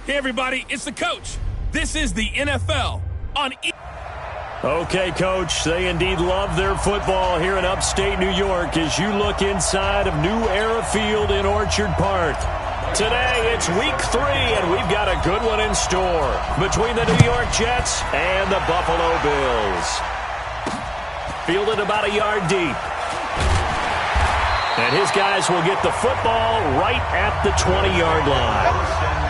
Hey, everybody, it's the coach. This is the NFL on Okay, Coach, they indeed love their football here in upstate New York as you look inside of New Era Field in Orchard Park. Today, it's week 3, and we've got a good one in store between the New York Jets and the Buffalo Bills. Fielded about a yard deep. And his guys will get the football right at the 20-yard line.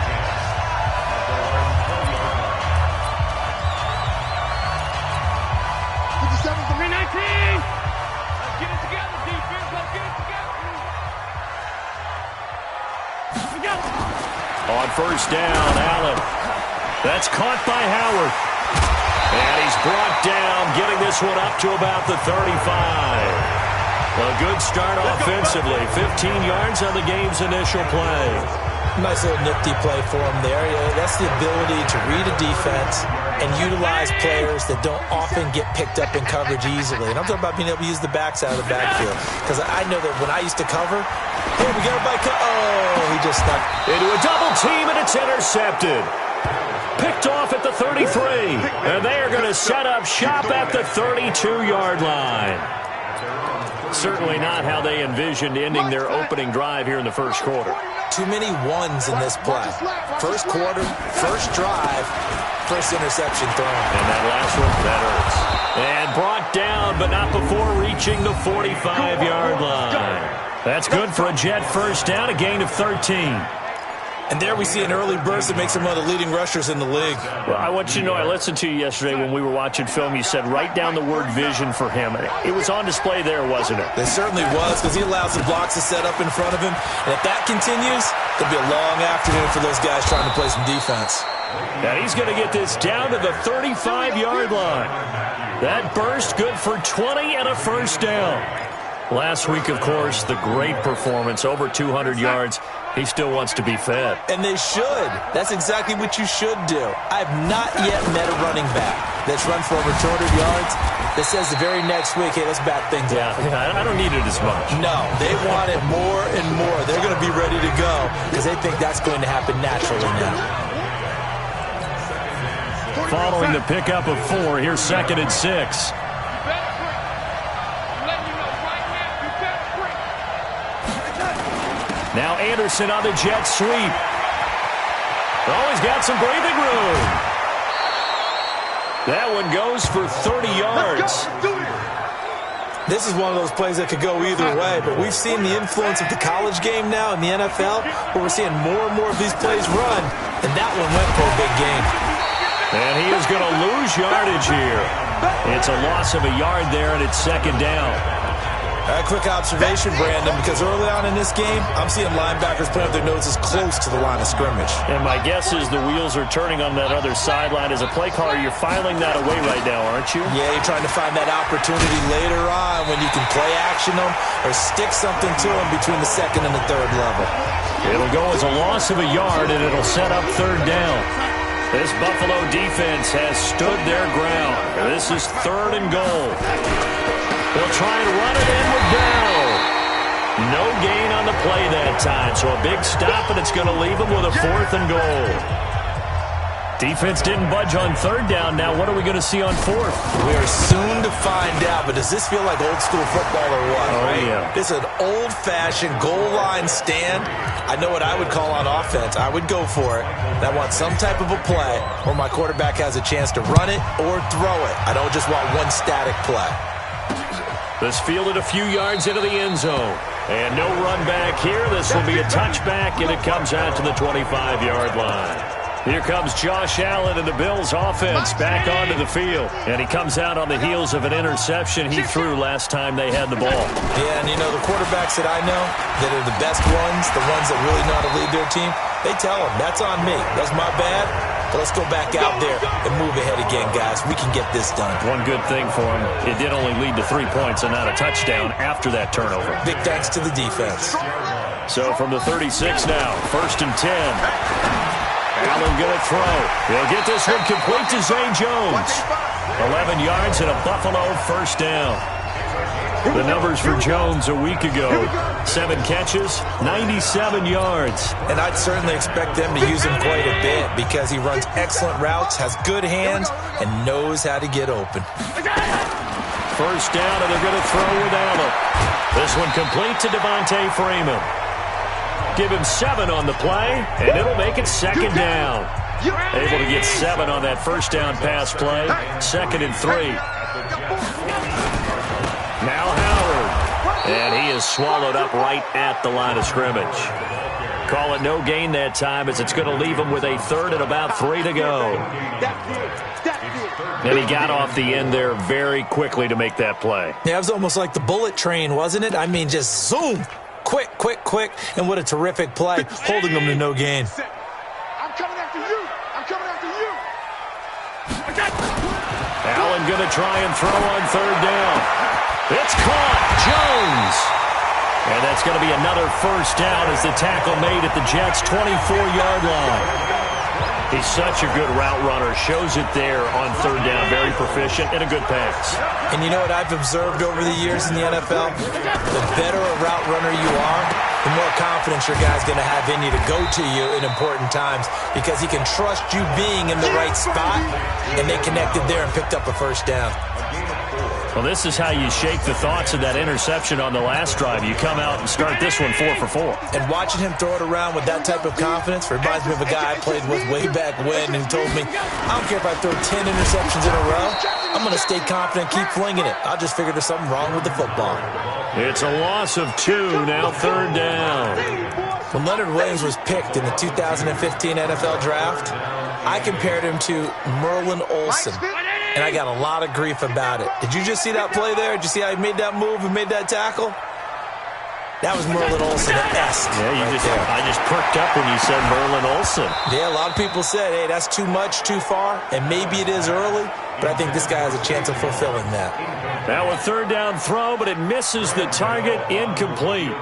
On first down, Allen. That's caught by Howard. And he's brought down, getting this one up to about the 35. A good start offensively. 15 yards on the game's initial play. Nice little nifty play for him there. That's the ability to read a defense and utilize players that don't often get picked up in coverage easily. And I'm talking about being able to use the backs out of the backfield. Because I know that when I used to cover, here we go, he just stuck into a double team, and it's intercepted. Picked off at the 33. And they are going to set up shop at the 32-yard line. Certainly not how they envisioned ending their opening drive here in the first quarter. Too many ones in this play. First quarter, first drive, first interception thrown. And that last one, that hurts. And brought down, but not before reaching the 45-yard line. That's good for a Jet first down, a gain of 13. And there we see an early burst that makes him one of the leading rushers in the league. Well, I want you to know, I listened to you yesterday when we were watching film. You said write down the word vision for him. It was on display there, wasn't it? It certainly was, because he allows the blocks to set up in front of him. And if that continues, it'll be a long afternoon for those guys trying to play some defense. And he's going to get this down to the 35-yard line. That burst good for 20 and a first down. Last week, of course, the great performance, over 200 yards. He still wants to be fed. And they should. That's exactly what you should do. I've not yet met a running back that's run for over 200 yards that says the very next week, hey, let's bat things out. Yeah, I don't need it as much. No, they want it more and more. They're going to be ready to go because they think that's going to happen naturally now. Following the pickup of 4, here's 2nd and 6. Now Anderson on the jet sweep. Oh, he's got some breathing room. That one goes for 30 yards. This is one of those plays that could go either way, but we've seen the influence of the college game now in the NFL, where we're seeing more and more of these plays run, and that one went for a big gain. And he is going to lose yardage here. It's a loss of a yard there, and it's 2nd down. A quick observation, Brandon, because early on in this game, I'm seeing linebackers put up their noses close to the line of scrimmage. And my guess is the wheels are turning on that other sideline. As a play caller, you're filing that away right now, aren't you? Yeah, you're trying to find that opportunity later on when you can play action them or stick something to them between the 2nd and the 3rd level. It'll go as a loss of a yard, and it'll set up 3rd down. This Buffalo defense has stood their ground. This is 3rd and goal. They'll try and run it in with Bell. No gain on the play that time, so a big stop, and it's going to leave them with a 4th and goal. Defense didn't budge on 3rd down. Now what are we going to see on 4th? We are soon to find out, but does this feel like old school football or what? Oh, right? Yeah. This is an old-fashioned goal line stand. I know what I would call on offense. I would go for it. And I want some type of a play where my quarterback has a chance to run it or throw it. I don't just want one static play. This fielded a few yards into the end zone. And no run back here. This will be a touchback, and it comes out to the 25-yard line. Here comes Josh Allen and the Bills offense back onto the field. And he comes out on the heels of an interception he threw last time they had the ball. Yeah, and you know, the quarterbacks that I know that are the best ones, the ones that really know how to lead their team, they tell them, that's on me. That's my bad. But let's go back out there and move ahead again, guys. We can get this done. One good thing for him, it did only lead to 3 points and not a touchdown after that turnover. Big thanks to the defense. So from the 36 now, 1st and 10. Allen going to throw. He'll get this one complete to Zay Jones. 11 yards and a Buffalo first down. The numbers for Jones a week ago: 7 catches, 97 yards. And I'd certainly expect them to use him quite a bit because he runs excellent routes, has good hands, and knows how to get open. First down, and they're going to throw with Allen. This one complete to Devontae Freeman. Give him 7 on the play, and it'll make it second down. Able to get 7 on that first down pass play. 2nd and 3. Now Howard. And he is swallowed up right at the line of scrimmage. Call it no gain that time, as it's going to leave him with a 3rd and about 3 to go. And he got off the end there very quickly to make that play. Yeah, it was almost like the bullet train, wasn't it? I mean, just zoom. Quick, quick, quick. And what a terrific play, holding them to no gain. I'm coming after you. I'm coming after you. Allen going to try and throw on 3rd down. It's caught. Jones. And that's going to be another first down as the tackle made at the Jets' 24-yard line. He's such a good route runner. Shows it there on 3rd down. Very proficient and a good pass. And you know what I've observed over the years in the NFL? The better a route runner you are, the more confidence your guy's going to have in you to go to you in important times, because he can trust you being in the right spot, and they connected there and picked up a first down. Well, this is how you shake the thoughts of that interception on the last drive. You come out and start this one 4 for 4. And watching him throw it around with that type of confidence reminds me of a guy I played with way back when, and he told me, I don't care if I throw 10 interceptions in a row, I'm going to stay confident, keep flinging it. I'll just figure there's something wrong with the football. It's a loss of 2, now 3rd down. When Leonard Williams was picked in the 2015 NFL Draft, I compared him to Merlin Olsen. And I got a lot of grief about it. Did you just see that play there? Did you see how he made that move and made that tackle? That was Merlin Olsen-esque. Yeah, I just perked up when you said Merlin Olsen. Yeah, a lot of people said, hey, that's too much, too far, and maybe it is early, but I think this guy has a chance of fulfilling that. Now a 3rd down throw, but it misses the target, incomplete.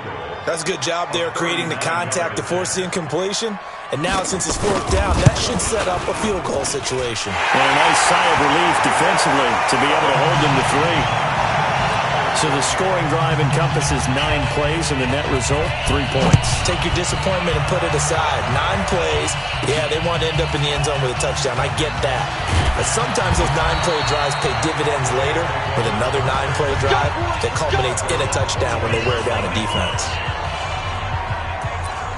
That's a good job there creating the contact to force the incompletion. And now, since it's 4th down, that should set up a field goal situation. And a nice sigh of relief defensively to be able to hold them to 3. So the scoring drive encompasses 9 plays, and the net result, 3 points. Take your disappointment and put it aside. 9 plays, yeah, they want to end up in the end zone with a touchdown. I get that. But sometimes those 9-play drives pay dividends later with another 9-play drive that culminates in a touchdown when they wear down a defense.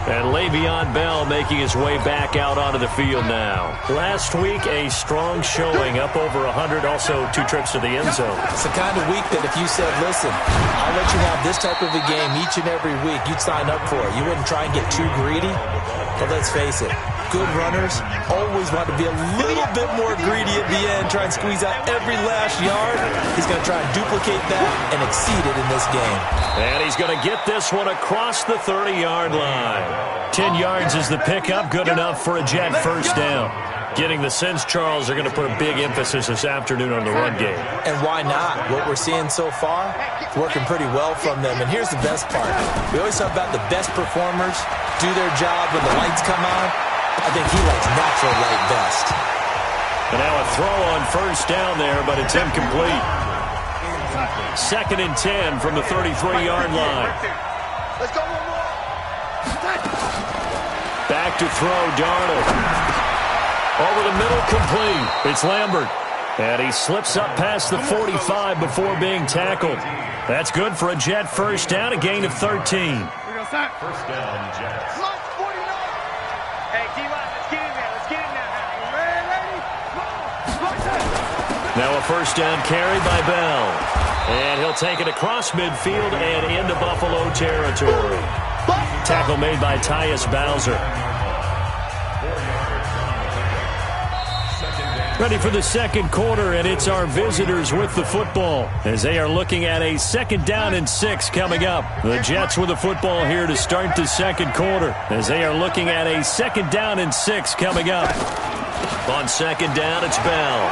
And Le'Veon Bell making his way back out onto the field now. Last week, a strong showing, up over 100, also 2 trips to the end zone. It's the kind of week that if you said, listen, I'll let you have this type of a game each and every week, you'd sign up for it. You wouldn't try and get too greedy. But let's face it, good runners always want to be a little bit more greedy at the end, try and squeeze out every last yard. He's going to try and duplicate that and exceed it in this game. And he's going to get this one across the 30-yard line. 10 yards is the pickup, good enough for a Jet first down. Getting the sense, Charles, are going to put a big emphasis this afternoon on the run game. And why not? What we're seeing so far, it's working pretty well from them. And here's the best part. We always talk about the best performers do their job when the lights come on. I think he likes natural light best. And now a throw on first down there, but it's incomplete. 2nd and 10 from the 33-yard line. Let's go one more. Back to throw, Darnold. Over the middle, complete. It's Lambert. And he slips up past the 45 before being tackled. That's good for a Jet first down, a gain of 13. First down, Jets. Hey, D-line, let's get in there. Let's get in there. Now a first down carry by Bell. And he'll take it across midfield and into Buffalo territory. Tackle made by Tyus Bowser. Ready for the second quarter, and it's our visitors with the football as they are looking at a 2nd down and 6 coming up. The Jets with the football here to start the second quarter as they are looking at a 2nd down and 6 coming up. On 2nd down, it's Bell.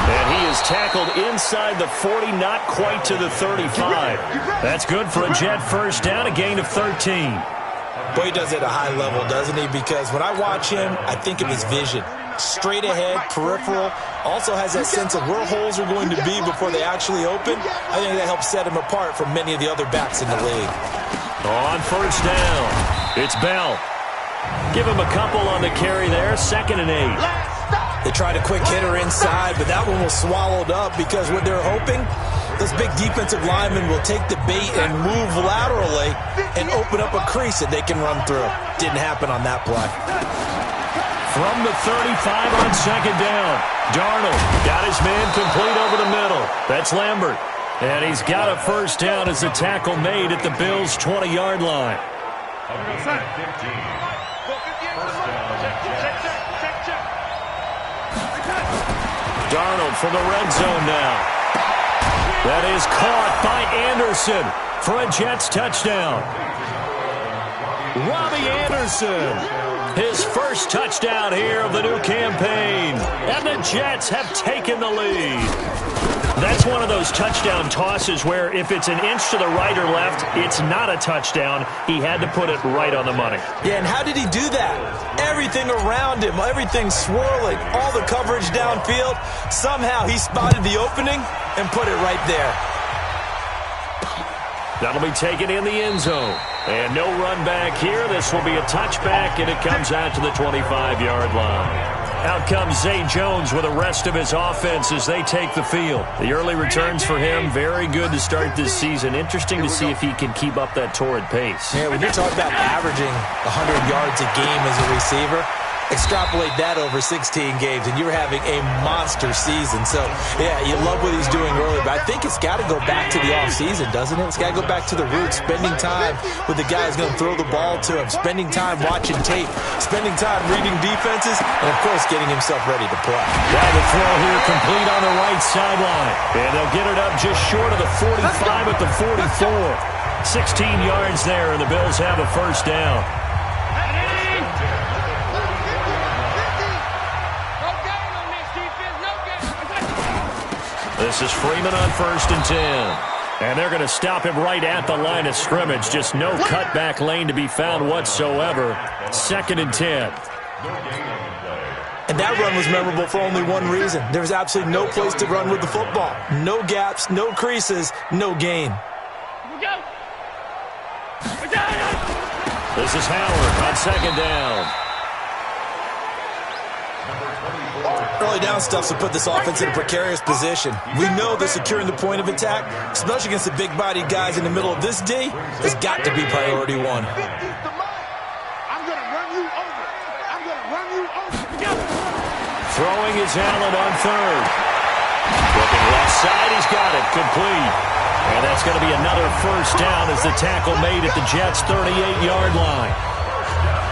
And he is tackled inside the 40, not quite to the 35. That's good for a Jet first down, a gain of 13. Boy, he does it at a high level, doesn't he? Because when I watch him, I think of his vision. Straight ahead, peripheral, also has that sense of where holes are going to be before they actually open. I think that helps set him apart from many of the other backs in the league. On first down, it's Bell. Give him a couple on the carry there, 2nd and 8. They tried a quick hitter inside, but that one was swallowed up because what they're hoping, those big defensive linemen will take the bait and move laterally and open up a crease that they can run through. Didn't happen on that play. From the 35 on 2nd down, Darnold got his man complete over the middle. That's Lambert. And he's got a first down as the tackle made at the Bills' 20-yard line. Darnold from the red zone now. That is caught by Anderson for a Jets touchdown. Robbie Anderson, his first touchdown here of the new campaign. And the Jets have taken the lead. That's one of those touchdown tosses where if it's an inch to the right or left, it's not a touchdown. He had to put it right on the money. Yeah, and how did he do that? Everything around him, everything swirling, all the coverage downfield. Somehow he spotted the opening and put it right there. That'll be taken in the end zone. And no run back here. This will be a touchback, and it comes out to the 25-yard line. Out comes Zay Jones with the rest of his offense as they take the field. The early returns for him, very good to start this season. Interesting to see if he can keep up that torrid pace. Yeah, when you're talking about averaging 100 yards a game as a receiver, extrapolate that over 16 games, and you're having a monster season. So, yeah, you love what he's doing early, but I think it's got to go back to the offseason, doesn't it? It's got to go back to the roots, spending time with the guy who's going to throw the ball to him, spending time watching tape, spending time reading defenses, and, of course, getting himself ready to play. Now the throw here complete on the right sideline, and they'll get it up just short of the 45 at the 44. 16 yards there, and the Bills have a first down. This is Freeman on 1st and 10. And they're going to stop him right at the line of scrimmage. Just no cutback lane to be found whatsoever. 2nd and 10. And that run was memorable for only one reason. There was absolutely no place to run with the football. No gaps, no creases, no gain. This is Howard on 2nd down. Early down stuff to put this offense in a precarious position. We know that securing the point of attack, especially against the big-bodied guys in the middle of this D, has got to be priority one. Throwing is Allen on 3rd. Looking left side, he's got it, complete. And that's going to be another first down as the tackle made at the Jets' 38-yard line.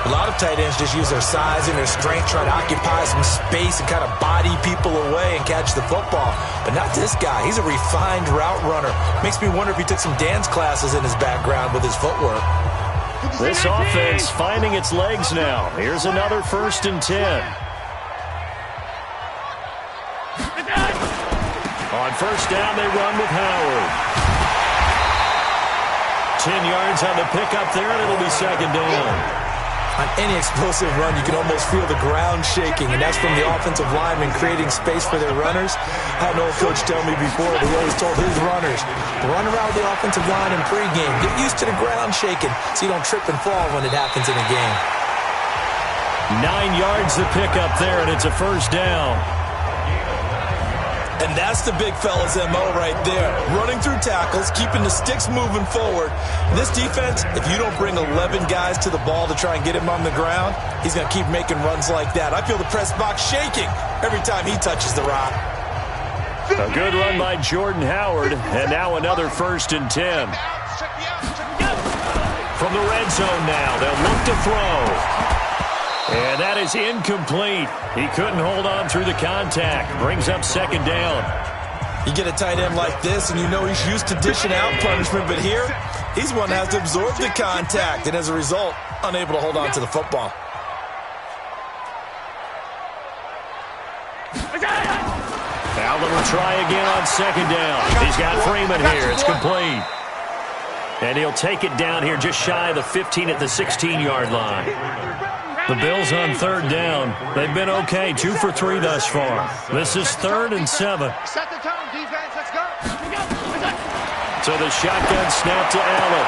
A lot of tight ends just use their size and their strength, try to occupy some space and kind of body people away and catch the football. But not this guy. He's a refined route runner. Makes me wonder if he took some dance classes in his background with his footwork. This offense finding its legs now. Here's another 1st and 10. On first down, they run with Howard. 10 yards on the pickup there, and it'll be 2nd down. On any explosive run, you can almost feel the ground shaking, and that's from the offensive linemen creating space for their runners. I had an old coach tell me before that he always told his runners, run around with the offensive line in pregame. Get used to the ground shaking so you don't trip and fall when it happens in a game. 9 yards the pickup there, and it's a first down. And that's the big fella's MO right there. Running through tackles, keeping the sticks moving forward. This defense, if you don't bring 11 guys to the ball to try and get him on the ground, he's going to keep making runs like that. I feel the press box shaking every time he touches the rock. A good run by Jordan Howard, and now another 1st and 10. From the red zone now, they'll look to throw. And that is incomplete. He couldn't hold on through the contact. Brings up 2nd down. You get a tight end like this, and you know he's used to dishing out punishment, but here, he's one that has to absorb the contact, and as a result, unable to hold on to the football. Allen will try again on 2nd down. He's got Freeman here. It's complete. And he'll take it down here just shy of the 15 at the 16-yard line. The Bills on third down. They've been okay, 2 for 3 thus far. This is 3rd and 7. Set the tone, defense. Let's go. So the shotgun snap to Allen.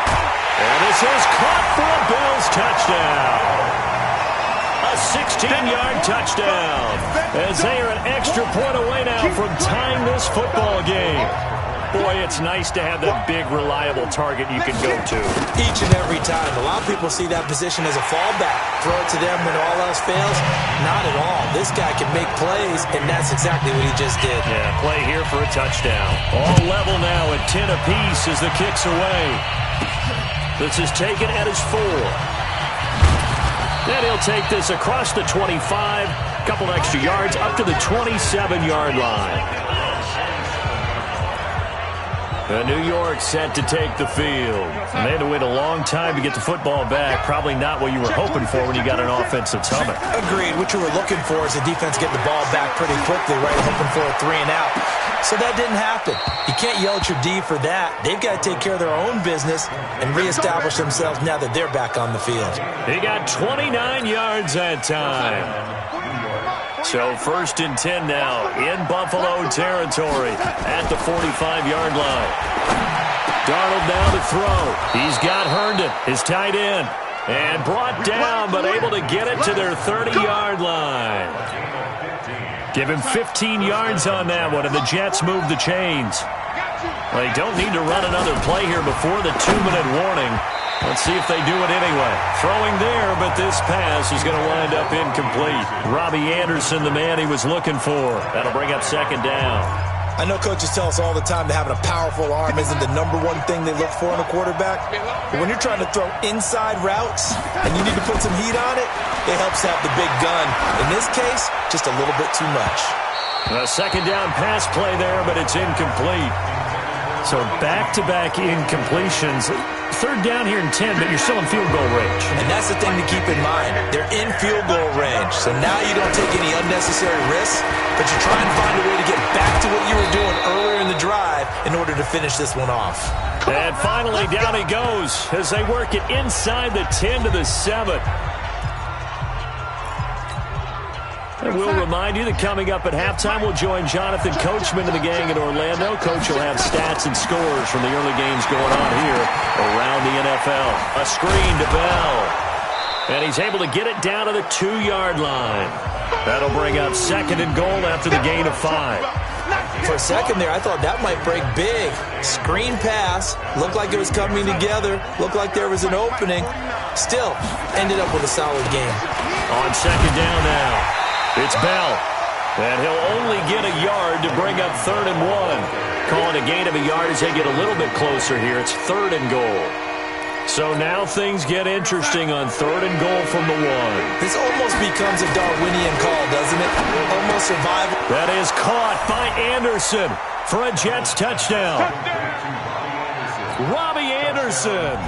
And this is caught for a Bills touchdown. A 16-yard touchdown. As they are an extra point away now from tying this football game. Boy, it's nice to have that big, reliable target you can go to. Each and every time. A lot of people see that position as a fallback. Throw it to them when all else fails. Not at all. This guy can make plays, and that's exactly what he just did. Yeah, play here for a touchdown. All level now at 10 apiece as the kick's away. This is taken at his 4. Then he'll take this across the 25. Couple extra yards up to the 27-yard line. New York set to take the field. And they had to wait a long time to get the football back. Probably not what you were hoping for when you got an offensive summit. Agreed. What you were looking for is the defense getting the ball back pretty quickly, right? Hoping for a 3 and out. So that didn't happen. You can't yell at your D for that. They've got to take care of their own business and reestablish themselves now that they're back on the field. He got 29 yards that time. So 1st and 10 now in Buffalo territory at the 45-yard line. Darnold now to throw. He's got Herndon, his tight end, and brought down, but able to get it to their 30-yard line. Give him 15 yards on that one, and the Jets move the chains. They don't need to run another play here before the 2-minute warning. Let's see if they do it anyway. Throwing there, but this pass is going to wind up incomplete. Robbie Anderson, the man he was looking for. That'll bring up 2nd down. I know coaches tell us all the time that having a powerful arm isn't the #1 thing they look for in a quarterback. But when you're trying to throw inside routes and you need to put some heat on it, it helps to have the big gun. In this case, just a little bit too much. A 2nd down pass play there, but it's incomplete. So back-to-back incompletions. 3rd down here and 10, but you're still in field goal range. And that's the thing to keep in mind. They're in field goal range. So now you don't take any unnecessary risks, but you try and find a way to get back to what you were doing earlier in the drive in order to finish this one off. And finally, down he goes as they work it inside the 10 to the 7. And we'll remind you that coming up at halftime, we'll join Jonathan Coachman and the gang in Orlando. Coach will have stats and scores from the early games going on here around the NFL. A screen to Bell. And he's able to get it down to the 2-yard line. That'll bring up 2nd and goal after the gain of 5. For a second there, I thought that might break big. Screen pass. Looked like it was coming together. Looked like there was an opening. Still, ended up with a solid game. On 2nd down now. It's Bell, and he'll only get a yard to bring up 3rd and 1. Calling a gain of a yard as they get a little bit closer here. It's 3rd and goal. So now things get interesting on 3rd and goal from the 1. This almost becomes a Darwinian call, doesn't it? Almost survival. That is caught by Anderson for a Jets touchdown. Robbie Anderson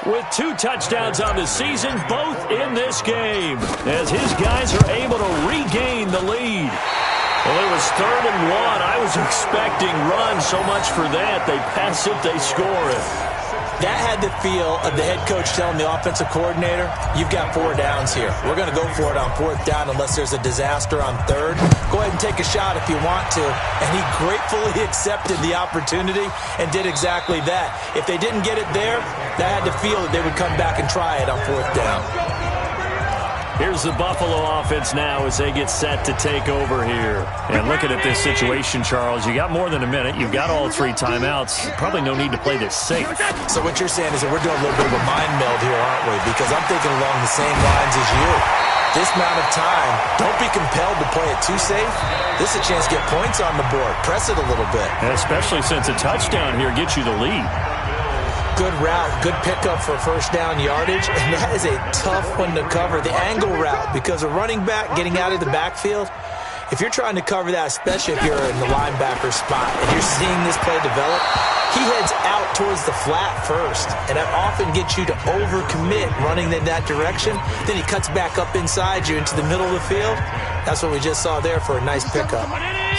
with 2 touchdowns on the season, both in this game, as his guys are able to regain the lead. Well, it was 3rd and 1. I was expecting run, so much for that. They pass it, they score it. That had the feel of the head coach telling the offensive coordinator, you've got 4 downs here. We're going to go for it on 4th down unless there's a disaster on 3rd. Go ahead and take a shot if you want to. And he gratefully accepted the opportunity and did exactly that. If they didn't get it there, that had the feel that they would come back and try it on 4th down. Here's the Buffalo offense now as they get set to take over here. And looking at this situation, Charles, you got more than a minute. You've got all 3 timeouts. Probably no need to play this safe. So what you're saying is that we're doing a little bit of a mind meld here, aren't we? Because I'm thinking along the same lines as you. This amount of time, don't be compelled to play it too safe. This is a chance to get points on the board. Press it a little bit. And especially since a touchdown here gets you the lead. Good route, good pickup for 1st down yardage, and that is a tough one to cover. The angle route, because a running back getting out of the backfield, if you're trying to cover that, especially if you're in the linebacker spot and you're seeing this play develop, he heads out towards the flat first, and that often gets you to overcommit running in that direction. Then he cuts back up inside you into the middle of the field. That's what we just saw there for a nice pickup.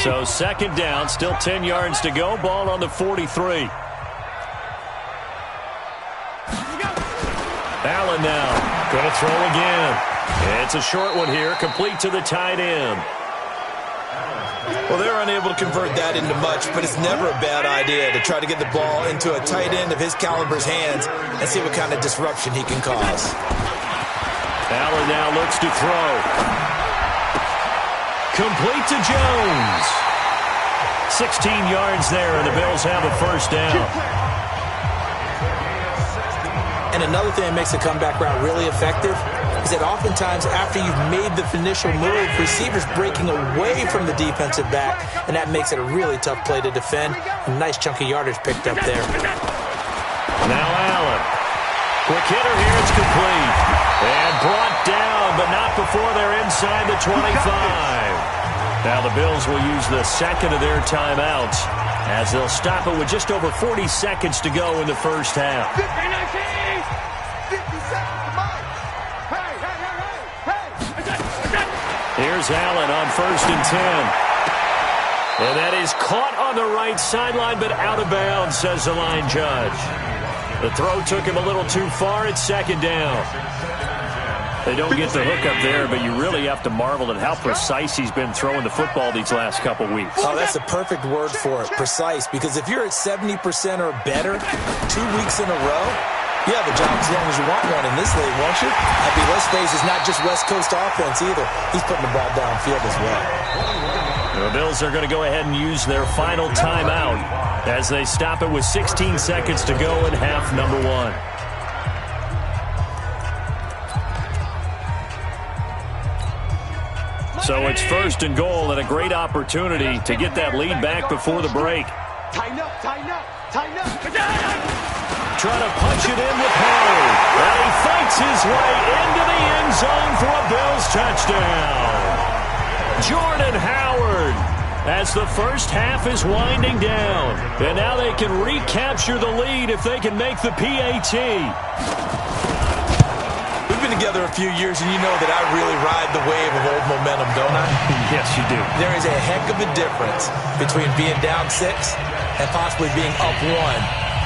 So 2nd down, still 10 yards to go, ball on the 43. Allen now. Going to throw again. It's a short one here, complete to the tight end. Well, they're unable to convert that into much, but it's never a bad idea to try to get the ball into a tight end of his caliber's hands and see what kind of disruption he can cause. Allen now looks to throw. Complete to Jones. 16 yards there, and the Bills have a first down. And another thing that makes a comeback route really effective is that oftentimes after you've made the initial move, receivers breaking away from the defensive back, and that makes it a really tough play to defend. A nice chunk of yardage picked up there. Now Allen. Quick hitter here, it's complete. And brought down, but not before they're inside the 25. Now the Bills will use the second of their timeouts as they'll stop it with just over 40 seconds to go in the first half. 50 seconds to mine. Hey. Here's Allen on 1st and 10. And that is caught on the right sideline, but out of bounds, says the line judge. The throw took him a little too far. It's 2nd down. They don't get the hook up there, but you really have to marvel at how precise he's been throwing the football these last couple weeks. Oh, that's the perfect word for it, precise, because if you're at 70% or better 2 weeks in a row, you have a job as long as you want one in this league, won't you? I mean, let's face it, it's not just West Coast offense either. He's putting the ball downfield as well. The Bills are going to go ahead and use their final timeout as they stop it with 16 seconds to go in half number 1. So it's 1st and goal and a great opportunity to get that lead back before the break. Tighten up, tighten up, tighten up. Trying to punch it in with Howard. And he fights his way into the end zone for a Bills touchdown. Jordan Howard, as the first half is winding down. And now they can recapture the lead if they can make the PAT. We've been together a few years, and you know that I really ride the wave of old momentum, don't I? Yes, you do. There is a heck of a difference between being down 6 and possibly being up 1.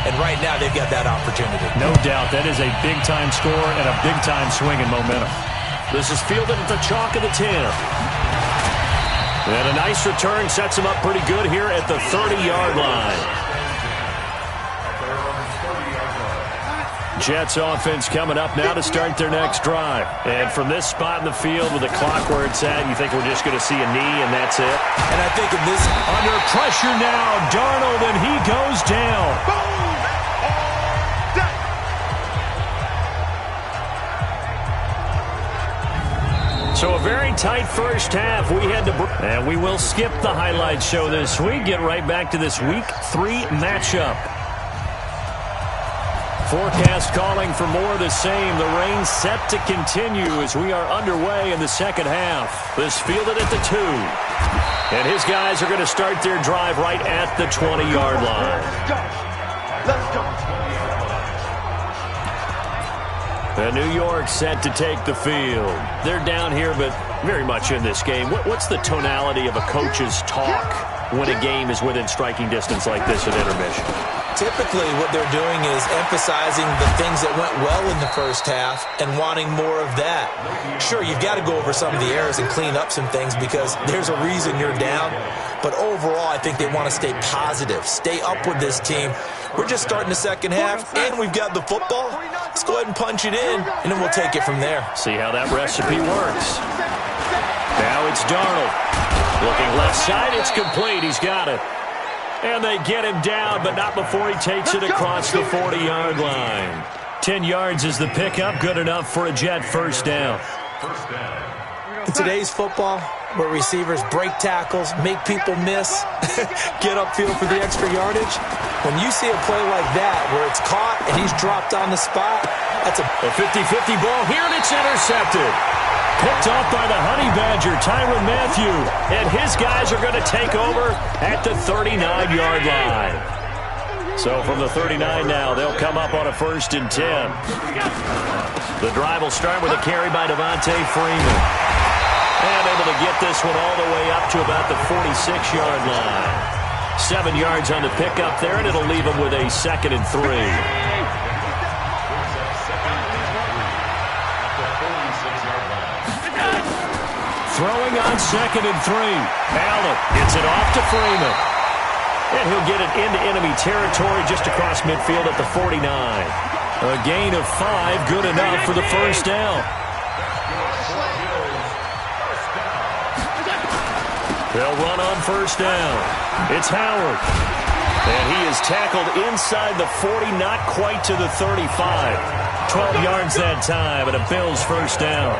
And right now, they've got that opportunity. No doubt. That is a big-time score and a big-time swing in momentum. This is fielded at the chalk of the 10. And a nice return sets him up pretty good here at the 30-yard line. Jets offense coming up now to start their next drive. And from this spot in the field with the clock where it's at, you think we're just going to see a knee and that's it? And I think in this... Under pressure now, Darnold, and he goes down. So a very tight first half. And we will skip the highlight show this week. Get right back to this Week 3 matchup. Forecast calling for more of the same. The rain set to continue as we are underway in the second half. This fielded at the 2. And his guys are going to start their drive right at the 20-yard line. Let's go. And New York set to take the field. They're down here, but very much in this game. What's the tonality of a coach's talk when a game is within striking distance like this at intermission? Typically, what they're doing is emphasizing the things that went well in the first half and wanting more of that. Sure, you've got to go over some of the errors and clean up some things because there's a reason you're down. But overall, I think they want to stay positive, stay up with this team. We're just starting the second half, and we've got the football. Let's go ahead and punch it in, and then we'll take it from there. See how that recipe works. Now it's Darnold. Looking left side, it's complete. He's got it. And they get him down, but not before he takes it across the 40-yard line. 10 yards is the pickup, good enough for a Jet first down. In today's football, where receivers break tackles, make people miss, get upfield for the extra yardage, when you see a play like that where it's caught and he's dropped on the spot, that's a 50-50 ball here, and it's intercepted. Picked off by the Honey Badger, Tyrann Mathieu. And his guys are going to take over at the 39-yard line. So from the 39 now, they'll come up on a 1st and 10. The drive will start with a carry by Devontae Freeman. And able to get this one all the way up to about the 46-yard line. 7 yards on the pickup there, and it'll leave him with a 2nd and 3. Throwing on 2nd and 3. Allen gets it off to Freeman. And he'll get it into enemy territory just across midfield at the 49. A gain of 5, good enough for the first down. They'll run on first down. It's Howard. And he is tackled inside the 40, not quite to the 35. 12 yards that time, and a Bills first down.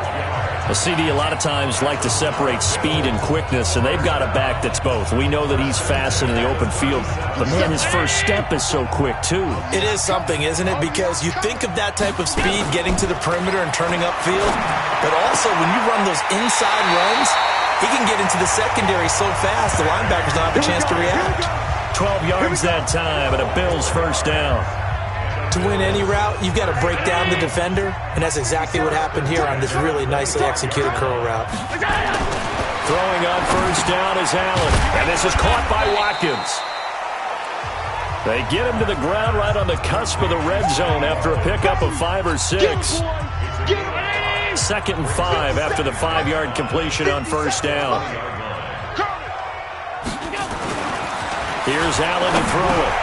A CD a lot of times like to separate speed and quickness, and they've got a back that's both. We know that he's fast in the open field, but man, his first step is so quick too. It is something, isn't it? Because you think of that type of speed getting to the perimeter and turning upfield, but also when you run those inside runs, he can get into the secondary so fast the linebackers don't have a chance to react. 12 yards that time, and a Bills first down. To win any route, you've got to break down the defender, and that's exactly what happened here on this really nicely executed curl route. Throwing on first down is Allen, and this is caught by Watkins. They get him to the ground right on the cusp of the red zone after a pickup of 5 or 6. 2nd and 5 after the 5-yard completion on first down. Here's Allen to throw it.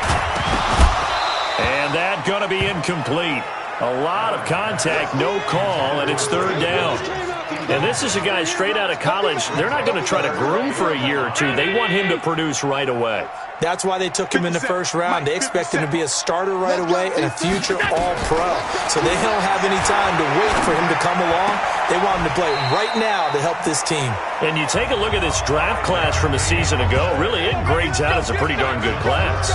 And that's going to be incomplete. A lot of contact, no call, and it's 3rd down. And this is a guy straight out of college. They're not going to try to groom for a year or two. They want him to produce right away. That's why they took him in the first round. They expect him to be a starter right away and a future all-pro. So they don't have any time to wait for him to come along. They want him to play right now to help this team. And you take a look at this draft class from a season ago. Really, it grades out as a pretty darn good class.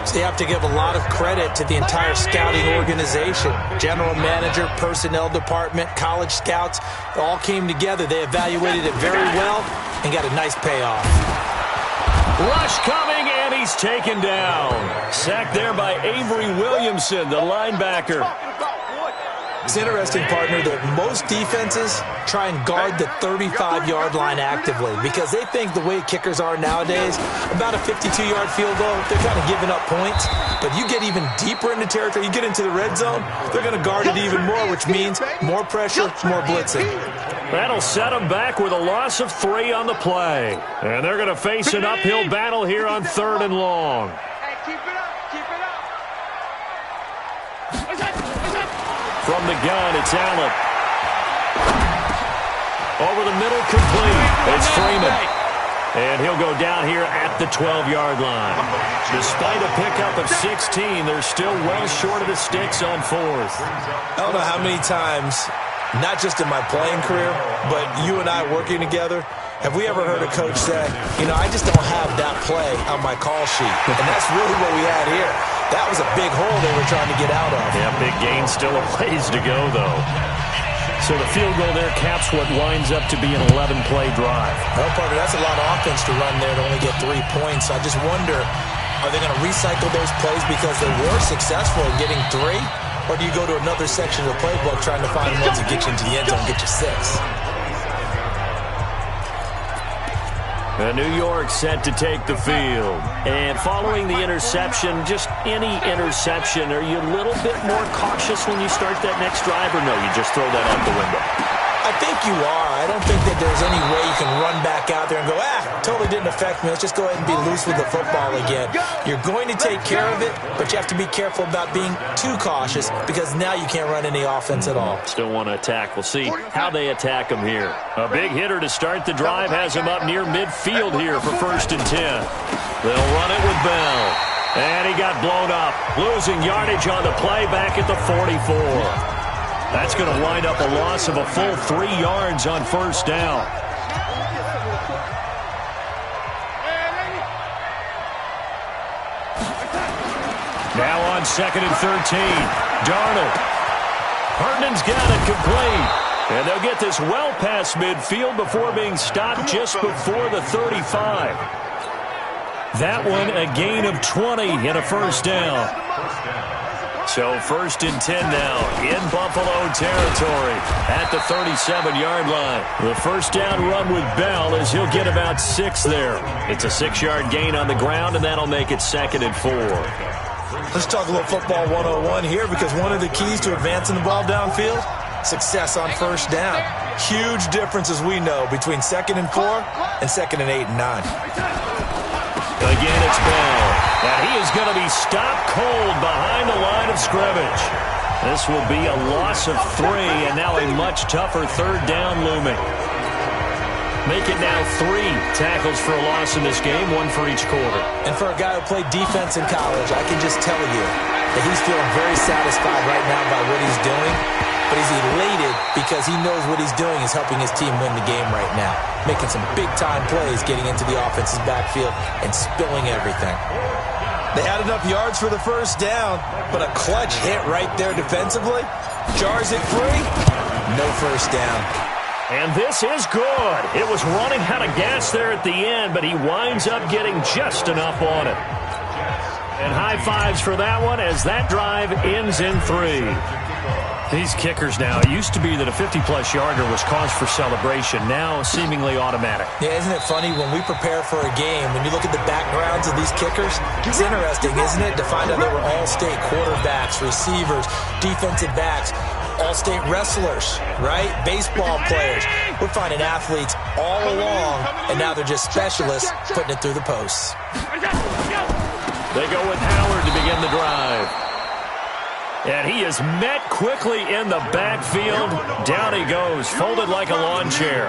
So you have to give a lot of credit to the entire scouting organization. General manager, personnel department, college scouts, all came together. They evaluated it very well and got a nice payoff. Rush coming, and he's taken down. Sacked there by Avery Williamson, the linebacker. It's interesting, partner, that most defenses try and guard the 35-yard line actively because they think the way kickers are nowadays, about a 52-yard field goal, they're kind of giving up points. But you get even deeper into territory, you get into the red zone, they're going to guard it even more, which means more pressure, more blitzing. That'll set them back with a loss of 3 on the play. And they're going to face an uphill battle here on 3rd and long. Hey, keep it up, keep it up. From the gun, it's Allen. Over the middle, complete. It's Freeman. And he'll go down here at the 12-yard line. Despite a pickup of 16, they're still well short of the sticks on 4th. I don't know how many times, not just in my playing career, but you and I working together, have we ever heard a coach say, you know, I just don't have that play on my call sheet. And that's really what we had here. That was a big hole they were trying to get out of. Yeah, big gain, still a ways to go, though. So the field goal there caps what winds up to be an 11-play drive. Well, partner, that's a lot of offense to run there to only get 3 points. I just wonder, are they going to recycle those plays because they were successful in getting 3? Or do you go to another section of the playbook trying to find ones that get you into the end zone and get you 6? New York set to take the field. And following the interception, just any interception, are you a little bit more cautious when you start that next drive, or no, you just throw that out the window? I think you are. I don't think that there's any way you can run back out there and go, totally didn't affect me. Let's just go ahead and be loose with the football again. You're going to take care of it, but you have to be careful about being too cautious because now you can't run any offense at all. Still want to attack. We'll see how they attack him here. A big hitter to start the drive has him up near midfield here for 1st and 10. They'll run it with Bell. And he got blown up, losing yardage on the play back at the 44. That's going to wind up a loss of a full 3 yards on 1st down. Now on 2nd and 13. Darnold. Herndon's got it complete. And they'll get this well past midfield before being stopped just before the 35. That one a gain of 20 and a 1st down. So 1st and 10 now in Buffalo territory at the 37-yard line. The 1st down run with Bell as he'll get about 6 there. It's a 6-yard gain on the ground, and that'll make it 2nd and 4. Let's talk a little football 101 here because one of the keys to advancing the ball downfield success on first down. Huge difference, as we know, between 2nd and 4 and 2nd and 8 and 9. Again, it's Bell. And he is going to be stopped cold behind the line of scrimmage. This will be a loss of 3, and now a much tougher 3rd down looming. Make it now 3 tackles for a loss in this game, 1 for each quarter. And for a guy who played defense in college, I can just tell you that he's feeling very satisfied right now by what he's doing. But he's elated because he knows what he's doing is helping his team win the game right now. Making some big-time plays, getting into the offense's backfield and spilling everything. They had enough yards for the first down, but a clutch hit right there defensively. Jars it free. No first down. And this is good. It was running out of gas there at the end, but he winds up getting just enough on it. And high fives for that one as that drive ends in 3. These kickers now, it used to be that a 50-plus yarder was cause for celebration. Now seemingly automatic. Yeah, isn't it funny when we prepare for a game, when you look at the backgrounds of these kickers, it's interesting, isn't it, to find out they were all-state quarterbacks, receivers, defensive backs, all-state wrestlers, right? Baseball players. We're finding athletes all along, and now they're just specialists putting it through the posts. They go with Howard to begin the drive. And he is met quickly in the backfield. Down he goes, folded like a lawn chair.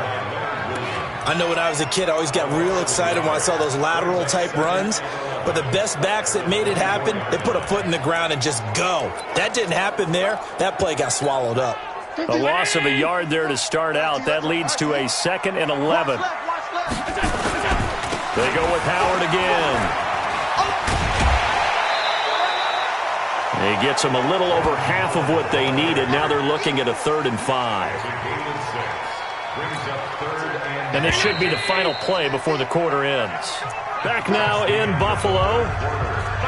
I know when I was a kid, I always got real excited when I saw those lateral-type runs. But the best backs that made it happen, they put a foot in the ground and just go. That didn't happen there. That play got swallowed up. A loss of a yard there to start out. That leads to a 2nd and 11. They go with Howard again. He gets them a little over half of what they needed. Now they're looking at a 3rd and 5. And this should be the final play before the quarter ends. Back now in Buffalo.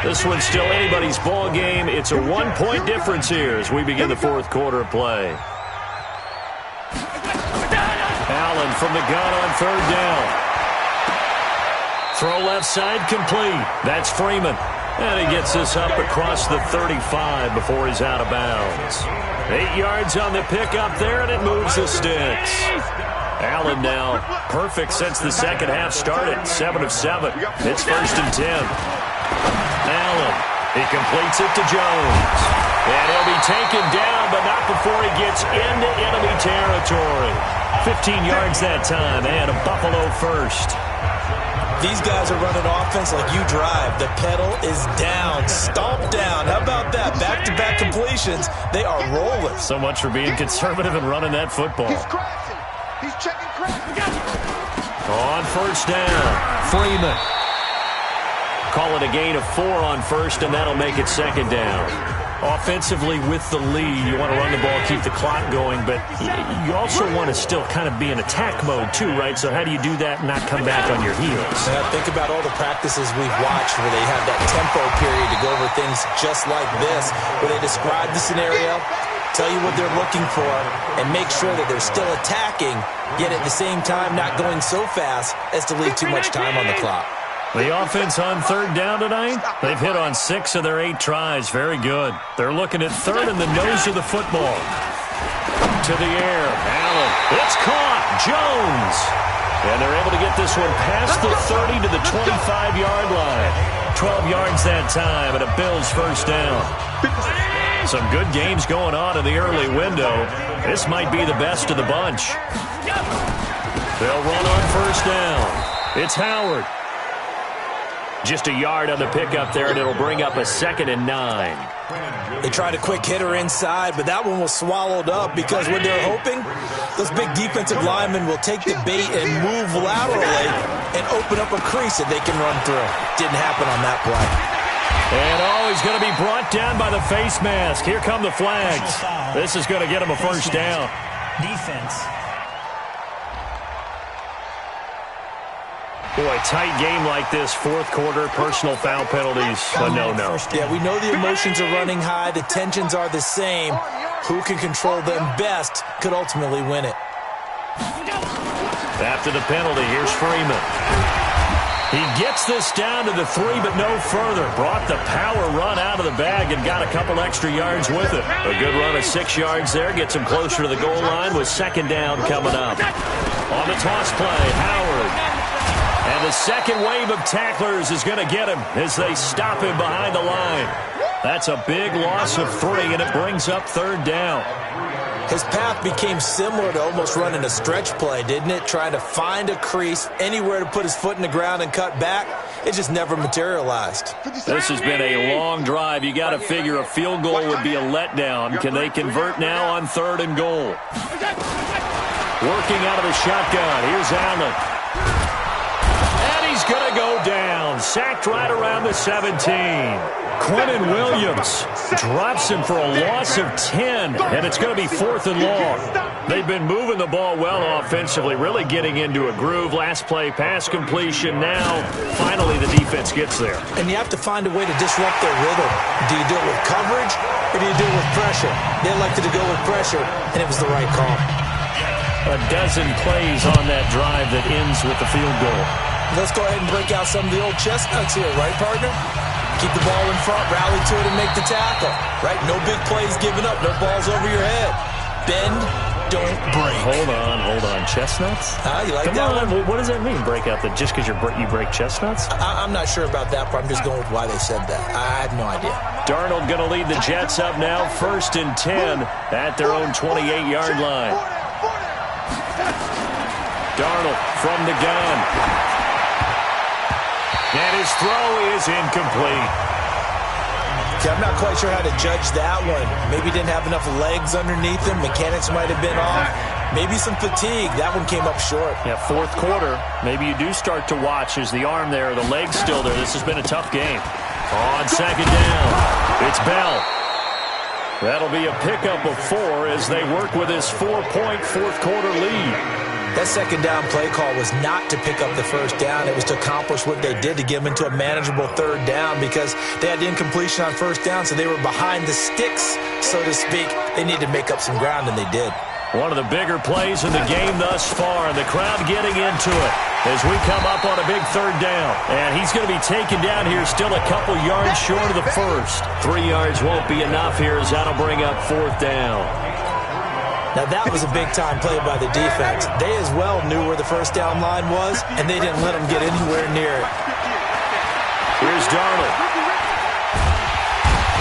This one's still anybody's ball game. It's a 1-point difference here as we begin the 4th quarter of play. Allen from the gun on 3rd down. Throw left side complete. That's Freeman. And he gets this up across the 35 before he's out of bounds. 8 yards on the pickup there, and it moves the sticks. Allen now perfect since the second half started. 7 of 7. It's 1st and 10. Allen, he completes it to Jones. And he'll be taken down, but not before he gets into enemy territory. 15 yards that time, and a Buffalo first. These guys are running offense like you drive. The pedal is down, stomp down. How about that? Back-to-back completions. They are rolling. So much for being conservative and running that football. He's crashing. He's checking crash. On 1st down, Freeman. Call it a gain of 4 on 1st, and that'll make it 2nd down. Offensively with the lead, you want to run the ball, keep the clock going, but you also want to still kind of be in attack mode too, right? So how do you do that and not come back on your heels? Think about all the practices we've watched where they have that tempo period to go over things just like this, where they describe the scenario, tell you what they're looking for, and make sure that they're still attacking, yet at the same time not going so fast as to leave too much time on the clock. The offense on 3rd down tonight, they've hit on 6 of their 8 tries. Very good. They're looking at 3rd in the nose of the football. To the air. Allen. It's caught. Jones. And they're able to get this one past the 30 to the 25-yard line. 12 yards that time, and a Bills 1st down. Some good games going on in the early window. This might be the best of the bunch. They'll run on 1st down. It's Howard. Just a yard on the pickup there, and it'll bring up a 2nd and 9. They tried a quick hitter inside, but that one was swallowed up because when they're hoping, those big defensive linemen will take the bait and move laterally and open up a crease that they can run through. Didn't happen on that play. And he's going to be brought down by the face mask. Here come the flags. This is going to get him a 1st down. Defense. Boy, tight game like this, 4th quarter, personal foul penalties, a no-no. Yeah, we know the emotions are running high. The tensions are the same. Who can control them best could ultimately win it. After the penalty, here's Freeman. He gets this down to the 3, but no further. Brought the power run out of the bag and got a couple extra yards with it. A good run of 6 yards there. Gets him closer to the goal line with second down coming up. On the toss play, Howard. And the second wave of tacklers is going to get him as they stop him behind the line. That's a big loss of 3, and it brings up third down. His path became similar to almost running a stretch play, didn't it? Trying to find a crease, anywhere to put his foot in the ground and cut back. It just never materialized. This has been a long drive. You got to figure a field goal would be a letdown. Can they convert now on 3rd and goal? Working out of the shotgun. Here's Allen. And he's going to go down. Sacked right around the 17. Quentin Williams drops him for a loss of 10, and it's going to be 4th and long. They've been moving the ball well offensively, really getting into a groove. Last play, pass completion. Now, finally, the defense gets there. And you have to find a way to disrupt their rhythm. Do you do it with coverage, or do you do it with pressure? They elected to go with pressure, and it was the right call. A dozen plays on that drive that ends with the field goal. Let's go ahead and break out some of the old chestnuts here, right, partner? Keep the ball in front, rally to it, and make the tackle. Right? No big plays given up. No balls over your head. Bend, don't break. Hold on. Chestnuts? You like Come that on. one? What does that mean, break out? Just because you break chestnuts? I'm not sure about that part. I'm just going with why they said that. I have no idea. Darnold going to lead the Jets up now. 1st and 10 at their own 28-yard line. Darnold from the gun. And his throw is incomplete. I'm not quite sure how to judge that one. Maybe he didn't have enough legs underneath him. Mechanics might have been off. Maybe some fatigue. That one came up short. Yeah, 4th quarter. Maybe you do start to watch. Is the arm there, the leg's still there. This has been a tough game. On 2nd down, it's Bell. That'll be a pickup of 4 as they work with his 4-point 4th quarter lead. That 2nd down play call was not to pick up the 1st down. It was to accomplish what they did to get them into a manageable 3rd down because they had the incompletion on 1st down, so they were behind the sticks, so to speak. They needed to make up some ground, and they did. One of the bigger plays in the game thus far, and the crowd getting into it as we come up on a big 3rd down. And he's going to be taken down here still a couple yards short of the 1st. 3 yards won't be enough here as that'll bring up 4th down. Now, that was a big-time play by the defense. They as well knew where the 1st down line was, and they didn't let them get anywhere near it. Here's Darnold.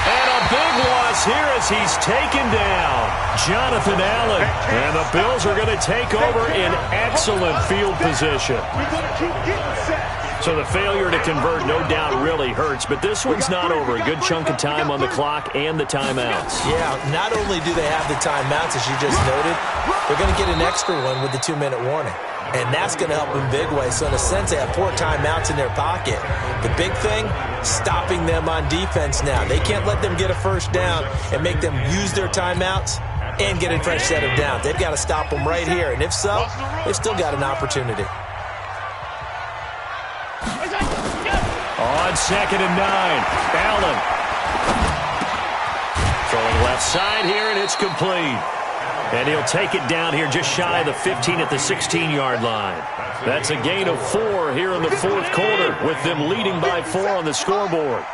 And a big loss here as he's taken down. Jonathan Allen. And the Bills are going to take over in excellent field position. So the failure to convert, no doubt, really hurts. But this one's not over. A good chunk of time on the clock and the timeouts. Yeah, not only do they have the timeouts, as you just noted, they're going to get an extra one with the 2-minute warning. And that's going to help in big ways. So in a sense, they have 4 timeouts in their pocket. The big thing, stopping them on defense now. They can't let them get a 1st down and make them use their timeouts and get a fresh set of downs. They've got to stop them right here. And if so, they've still got an opportunity. On 2nd and 9, Allen. Throwing left side here, and it's complete. And he'll take it down here just shy of the 15 at the 16-yard line. That's a gain of 4 here in the 4th quarter, with them leading by 4 on the scoreboard.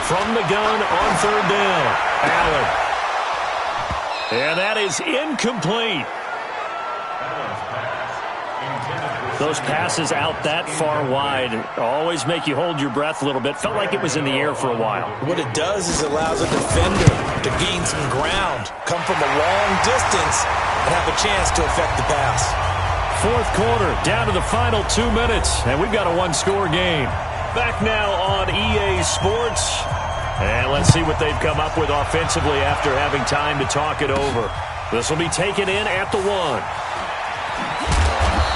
From the gun on 3rd down, Allen. And that is incomplete. Those passes out that far wide always make you hold your breath a little bit. Felt like it was in the air for a while. What it does is it allows a defender to gain some ground, come from a long distance, and have a chance to affect the pass. 4th quarter, down to the final 2 minutes, and we've got a 1-score game. Back now on EA Sports. And let's see what they've come up with offensively after having time to talk it over. This will be taken in at the 1.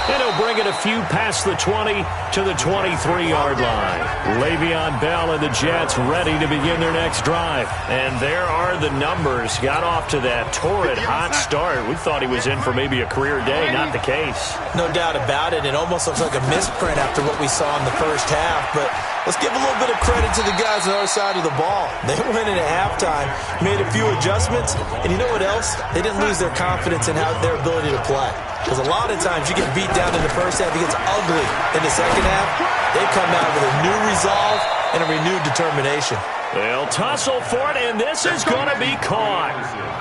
And he'll bring it a few past the 20 to the 23-yard line. Le'Veon Bell and the Jets ready to begin their next drive. And there are the numbers. Got off to that torrid hot start. We thought he was in for maybe a career day. Not the case. No doubt about it. It almost looks like a misprint after what we saw in the 1st half. But Let's give a little bit of credit to the guys on the other side of the ball. They went in at halftime, made a few adjustments, and you know what else? They didn't lose their confidence in their ability to play. Because a lot of times you get beat down in the first half, it gets ugly in the second half. They come out with a new resolve and a renewed determination. They'll tussle for it, and this is going to be caught.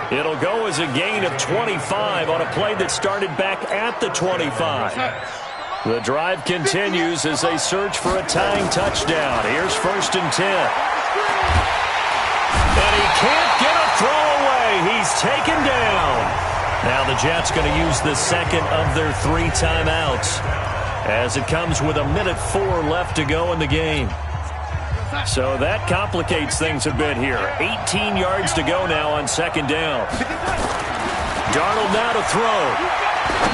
It'll go as a gain of 25 on a play that started back at the 25. The drive continues as they search for a tying touchdown. Here's 1st and 10. And he can't get a throw away. He's taken down. Now the Jets going to use the second of their 3 timeouts as it comes with 1:04 left to go in the game. So that complicates things a bit here. 18 yards to go now on 2nd down. Darnold now to throw.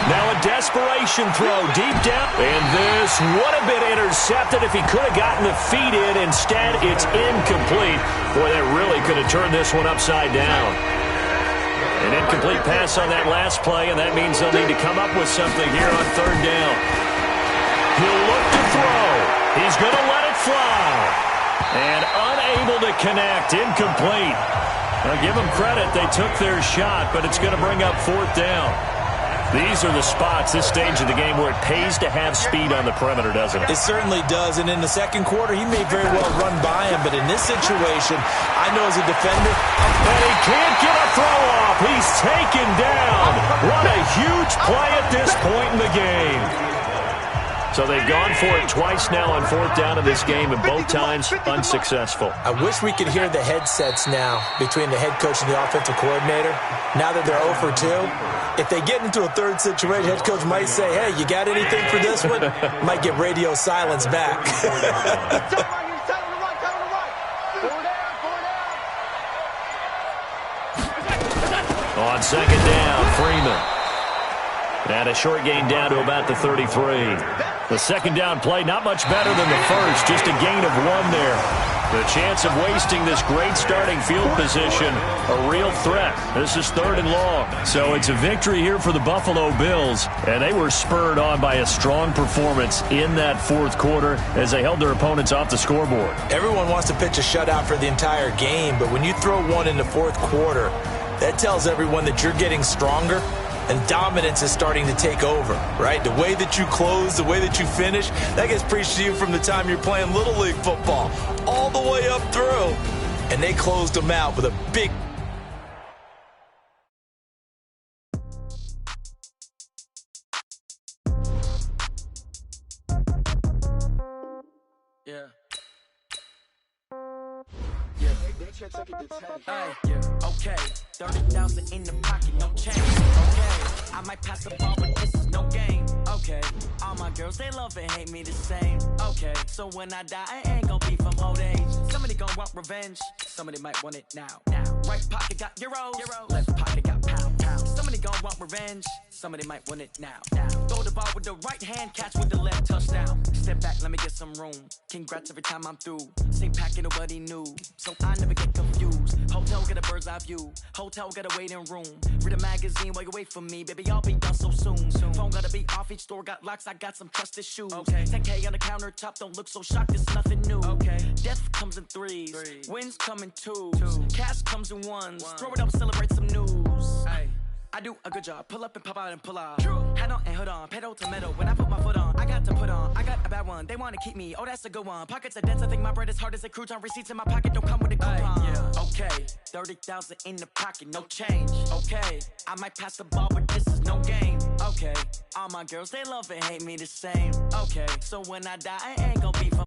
Now a desperation throw deep down. And this would have been intercepted if he could have gotten the feet in. Instead, it's incomplete. Boy, that really could have turned this one upside down. An incomplete pass on that last play, and that means they'll need to come up with something here on 3rd down. He'll look to throw. He's going to let it fly. And unable to connect. Incomplete. Now, give them credit. They took their shot, but it's going to bring up 4th down. These are the spots, this stage of the game, where it pays to have speed on the perimeter, doesn't it? It certainly does. And in the second quarter, he may very well run by him. But in this situation, I know as a defender, and he can't get a throw off. He's taken down. What a huge play at this point in the game. So they've gone for it twice now on 4th down in this game, and both times unsuccessful. I wish we could hear the headsets now between the head coach and the offensive coordinator. Now that they're 0 for 2, if they get into a third situation, head coach might say, hey, you got anything for this one? Might get radio silence back. On 2nd down, Freeman. And a short gain down to about the 33. The 2nd down play, not much better than the first, just a gain of 1 there. The chance of wasting this great starting field position, a real threat. This is 3rd and long. So it's a victory here for the Buffalo Bills, and they were spurred on by a strong performance in that 4th quarter as they held their opponents off the scoreboard. Everyone wants to pitch a shutout for the entire game, but when you throw one in the 4th quarter, that tells everyone that you're getting stronger. And dominance is starting to take over, right? The way that you close, the way that you finish, that gets preached to you from the time you're playing Little League football all the way up through. And they closed them out with a big... Hey, okay, 30,000 in the pocket, no change. Okay, I might pass the ball, but this is no game. Okay, all my girls, they love and hate me the same. Okay, so when I die, I ain't gon' be from old age. Somebody gon' want revenge, somebody might want it now. Right pocket got euros, left pocket got pound. Somebody gon' want revenge, somebody might want it now. Throw the ball with the right hand, catch with the left, touchdown. Step back, let me get some room. Congrats every time I'm through. Same packet, nobody knew, so I never get confused. Hotel get a bird's eye view. Hotel got a waiting room. Read a magazine while you wait for me, baby. I'll be done so soon. Phone gotta be off. Each store got locks. I got some trusted shoes. Okay. 10K on the countertop. Don't look so shocked. It's nothing new. Okay. Death comes in threes. Wins come in twos. Cash comes in ones. Throw it up, celebrate some news. Hey. I do a good job. Pull up and pop out and pull out. True. Head on and hood on. Pedal to metal. When I put my foot on, I got to put on. I got a bad one. They want to keep me. Oh, that's a good one. Pockets are dense. I think my bread is hard as a crouton. Receipts in my pocket don't come with a coupon. Yeah. Okay. 30,000 in the pocket. No change. Okay. I might pass the ball, but this is no game. Okay. All my girls, they love and hate me the same. Okay. So when I die, I ain't gonna be from